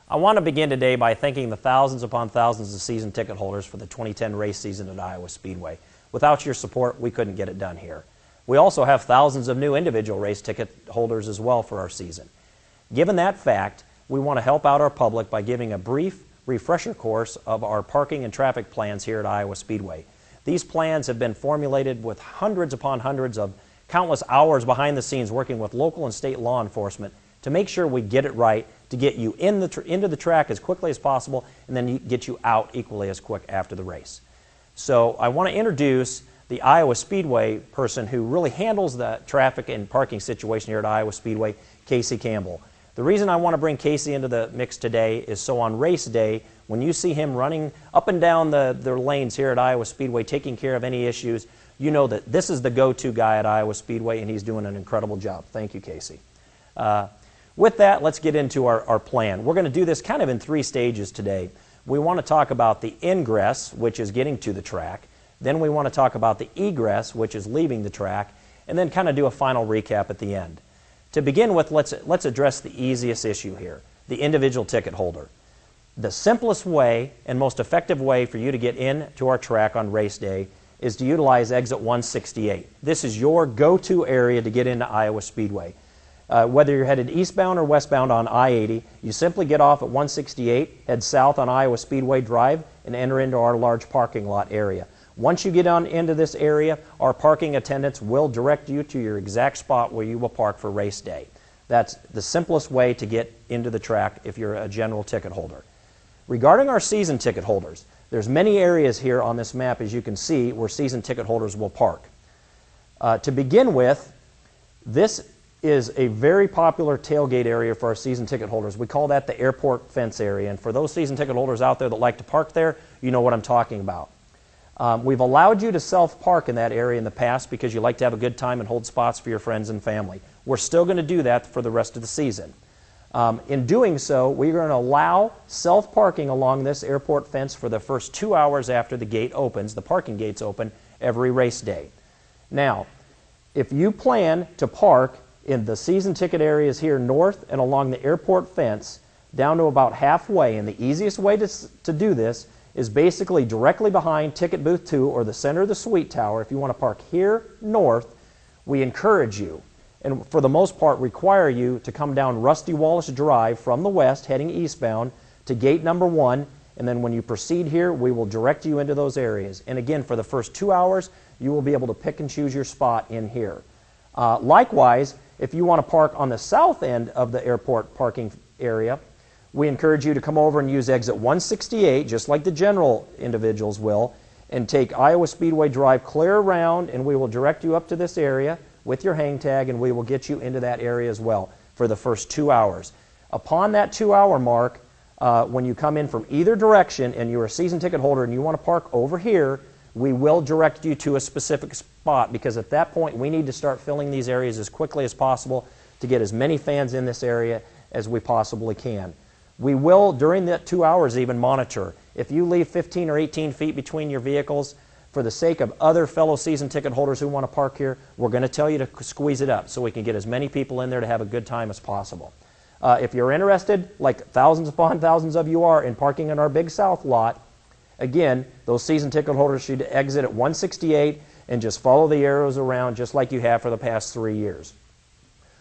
I want to begin today by thanking the thousands upon thousands of season ticket holders for the 2010 race season at Iowa Speedway. Without your support, we couldn't get it done here. We also have thousands of new individual race ticket holders as well for our season. Given that fact, we want to help out our public by giving a brief refresher course of our parking and traffic plans here at Iowa Speedway. These plans have been formulated with hundreds upon hundreds of countless hours behind the scenes working with local and state law enforcement to make sure we get it right, to get you into the track as quickly as possible and then get you out equally as quick after the race. So I want to introduce the Iowa Speedway person who really handles the traffic and parking situation here at Iowa Speedway, Casey Campbell. The reason I want to bring Casey into the mix today is so on race day, when you see him running up and down the lanes here at Iowa Speedway, taking care of any issues, you know that this is the go-to guy at Iowa Speedway, and he's doing an incredible job. Thank you, Casey. With that, let's get into our plan. We're going to do this kind of in three stages today. We want to talk about the ingress, which is getting to the track. Then we want to talk about the egress, which is leaving the track, and then kind of do a final recap at the end. To begin with, let's address the easiest issue here, the individual ticket holder. The simplest way and most effective way for you to get into our track on race day is to utilize exit 168. This is your go-to area to get into Iowa Speedway. Whether you're headed eastbound or westbound on I-80, you simply get off at 168, head south on Iowa Speedway Drive, and enter into our large parking lot area. Once you get on into this area, our parking attendants will direct you to your exact spot where you will park for race day. That's the simplest way to get into the track if you're a general ticket holder. Regarding our season ticket holders, there's many areas here on this map, as you can see, where season ticket holders will park. To begin with, this is a very popular tailgate area for our season ticket holders. We call that the airport fence area, and for those season ticket holders out there that like to park there, you know what I'm talking about. We've allowed you to self-park in that area in the past because you like to have a good time and hold spots for your friends and family. We're still going to do that for the rest of the season. In doing so, we're going to allow self-parking along this airport fence for the first 2 hours after the gate opens, the parking gates open, every race day. Now, if you plan to park in the season ticket areas here north and along the airport fence down to about halfway, and the easiest way to do this is basically directly behind Ticket Booth 2 or the center of the suite tower. If you want to park here north, we encourage you, and for the most part require you, to come down Rusty Wallace Drive from the west heading eastbound to gate number 1, and then when you proceed here, we will direct you into those areas. And again, for the first 2 hours, you will be able to pick and choose your spot in here. Likewise, if you want to park on the south end of the airport parking area, we encourage you to come over and use exit 168, just like the general individuals will, and take Iowa Speedway Drive clear around, and we will direct you up to this area with your hang tag, and we will get you into that area as well for the first 2 hours. Upon that 2-hour mark, when you come in from either direction and you're a season ticket holder and you want to park over here, we will direct you to a specific spot, because at that point we need to start filling these areas as quickly as possible to get as many fans in this area as we possibly can. We will, during that 2 hours, even monitor. If you leave 15 or 18 feet between your vehicles, for the sake of other fellow season ticket holders who want to park here, we're going to tell you to squeeze it up so we can get as many people in there to have a good time as possible. If you're interested, like thousands upon thousands of you are, in parking in our Big South lot, again, those season ticket holders should exit at 168 and just follow the arrows around just like you have for the past 3 years.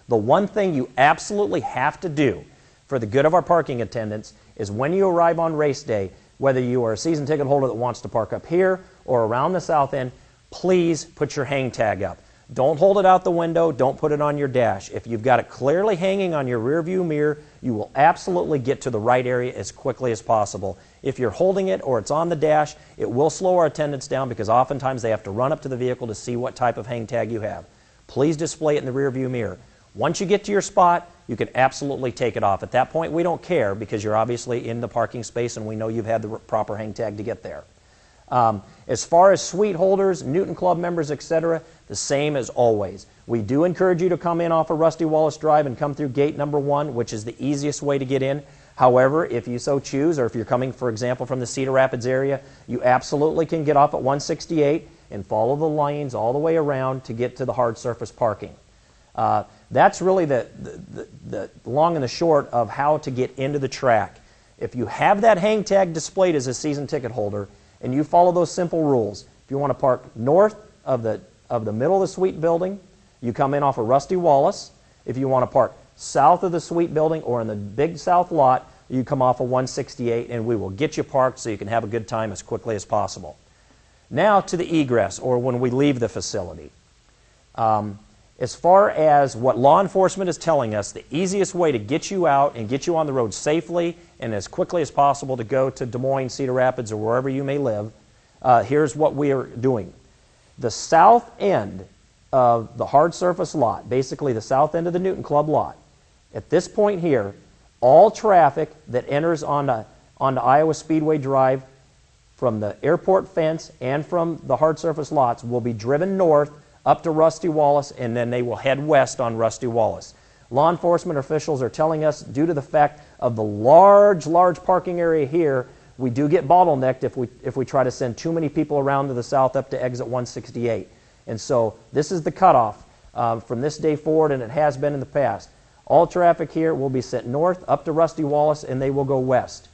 The one thing you absolutely have to do for the good of our parking attendants is when you arrive on race day, whether you are a season ticket holder that wants to park up here or around the south end, please put your hang tag up. Don't hold it out the window. Don't put it on your dash. If you've got it clearly hanging on your rear view mirror, you will absolutely get to the right area as quickly as possible. If you're holding it or it's on the dash, it will slow our attendants down because oftentimes they have to run up to the vehicle to see what type of hang tag you have. Please display it in the rear view mirror. Once you get to your spot, you can absolutely take it off. At that point, we don't care because you're obviously in the parking space and we know you've had the proper hang tag to get there. As far as suite holders, Newton Club members, etc., the same as always. We do encourage you to come in off of Rusty Wallace Drive and come through gate number 1, which is the easiest way to get in. However, if you so choose, or if you're coming, for example, from the Cedar Rapids area, you absolutely can get off at 168 and follow the lanes all the way around to get to the hard surface parking. That's really the long and the short of how to get into the track. If you have that hang tag displayed as a season ticket holder and you follow those simple rules, if you want to park north of the middle of the suite building, you come in off of Rusty Wallace. If you want to park south of the suite building or in the big south lot, you come off of 168 and we will get you parked so you can have a good time as quickly as possible. Now to the egress, or when we leave the facility. As far as what law enforcement is telling us, the easiest way to get you out and get you on the road safely and as quickly as possible to go to Des Moines, Cedar Rapids, or wherever you may live, here's what we are doing. The south end of the hard surface lot, basically the south end of the Newton Club lot, at this point here, all traffic that enters onto Iowa Speedway Drive from the airport fence and from the hard surface lots will be driven north up to Rusty Wallace, and then they will head west on Rusty Wallace. Law enforcement officials are telling us, due to the fact of the large parking area here, we do get bottlenecked if we try to send too many people around to the south up to exit 168. And so this is the cutoff from this day forward, and it has been in the past. All traffic here will be sent north up to Rusty Wallace, and they will go west.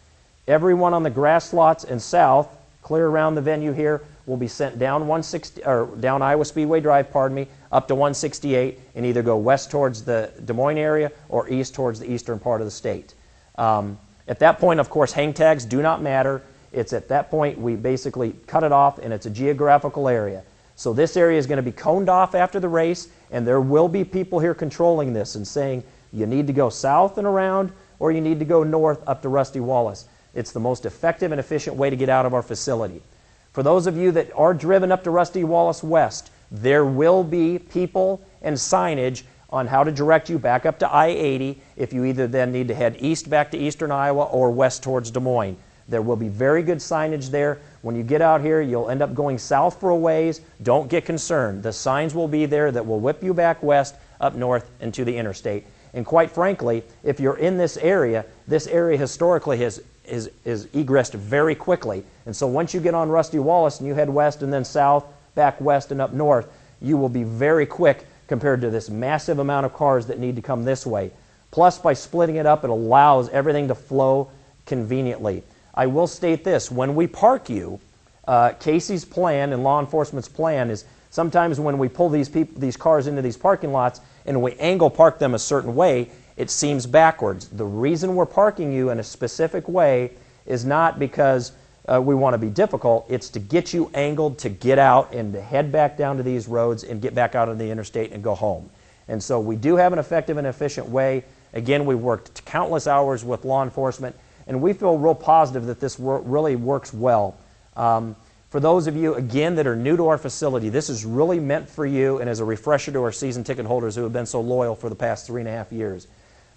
Everyone on the grass lots and south, clear around the venue here, will be sent down down Iowa Speedway Drive, up to 168, and either go west towards the Des Moines area or east towards the eastern part of the state. At that point, of course, hang tags do not matter. It's at that point we basically cut it off, and it's a geographical area. So this area is going to be coned off after the race, and there will be people here controlling this and saying you need to go south and around, or you need to go north up to Rusty Wallace. It's the most effective and efficient way to get out of our facility. For those of you that are driven up to Rusty Wallace West, there will be people and signage on how to direct you back up to I-80 if you either then need to head east back to eastern Iowa or west towards Des Moines. There will be very good signage there. When you get out here, you'll end up going south for a ways. Don't get concerned. The signs will be there that will whip you back west, up north, and to the interstate. And quite frankly, if you're in this area historically is egressed very quickly. And so once you get on Rusty Wallace and you head west and then south, back west and up north, you will be very quick compared to this massive amount of cars that need to come this way. Plus, by splitting it up, it allows everything to flow conveniently. I will state this, when we park you, Casey's plan and law enforcement's plan is sometimes when we pull these cars into these parking lots and we angle park them a certain way, it seems backwards. The reason we're parking you in a specific way is not because we want to be difficult. It's to get you angled to get out and to head back down to these roads and get back out on the interstate and go home. And so we do have an effective and efficient way. Again, we worked countless hours with law enforcement, and we feel real positive that this really works well. For those of you, again, that are new to our facility, this is really meant for you and as a refresher to our season ticket holders who have been so loyal for the past 3.5 years.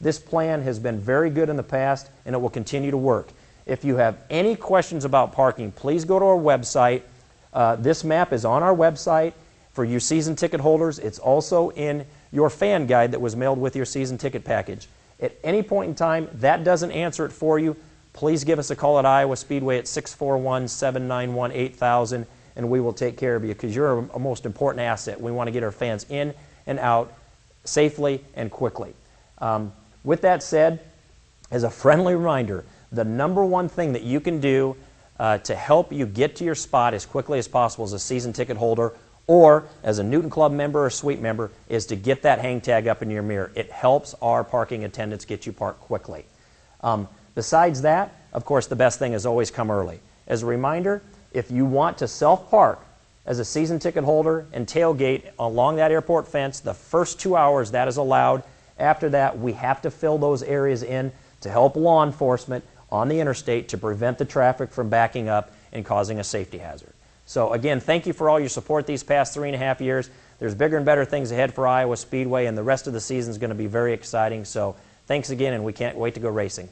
This plan has been very good in the past, and it will continue to work. If you have any questions about parking, please go to our website. This map is on our website for you season ticket holders. It's also in your fan guide that was mailed with your season ticket package. At any point in time, that doesn't answer it for you, please give us a call at Iowa Speedway at 641-791-8000, and we will take care of you because you're a most important asset. We want to get our fans in and out safely and quickly. With that said, as a friendly reminder, the #1 thing that you can do to help you get to your spot as quickly as possible as a season ticket holder or as a Newton Club member or suite member is to get that hang tag up in your mirror. It helps our parking attendants get you parked quickly. Besides that, of course, the best thing is always come early. As a reminder, if you want to self-park as a season ticket holder and tailgate along that airport fence, the first 2 hours that is allowed. After that, we have to fill those areas in to help law enforcement on the interstate to prevent the traffic from backing up and causing a safety hazard. So again, thank you for all your support these past 3.5 years. There's bigger and better things ahead for Iowa Speedway, and the rest of the season is going to be very exciting. So thanks again, and we can't wait to go racing.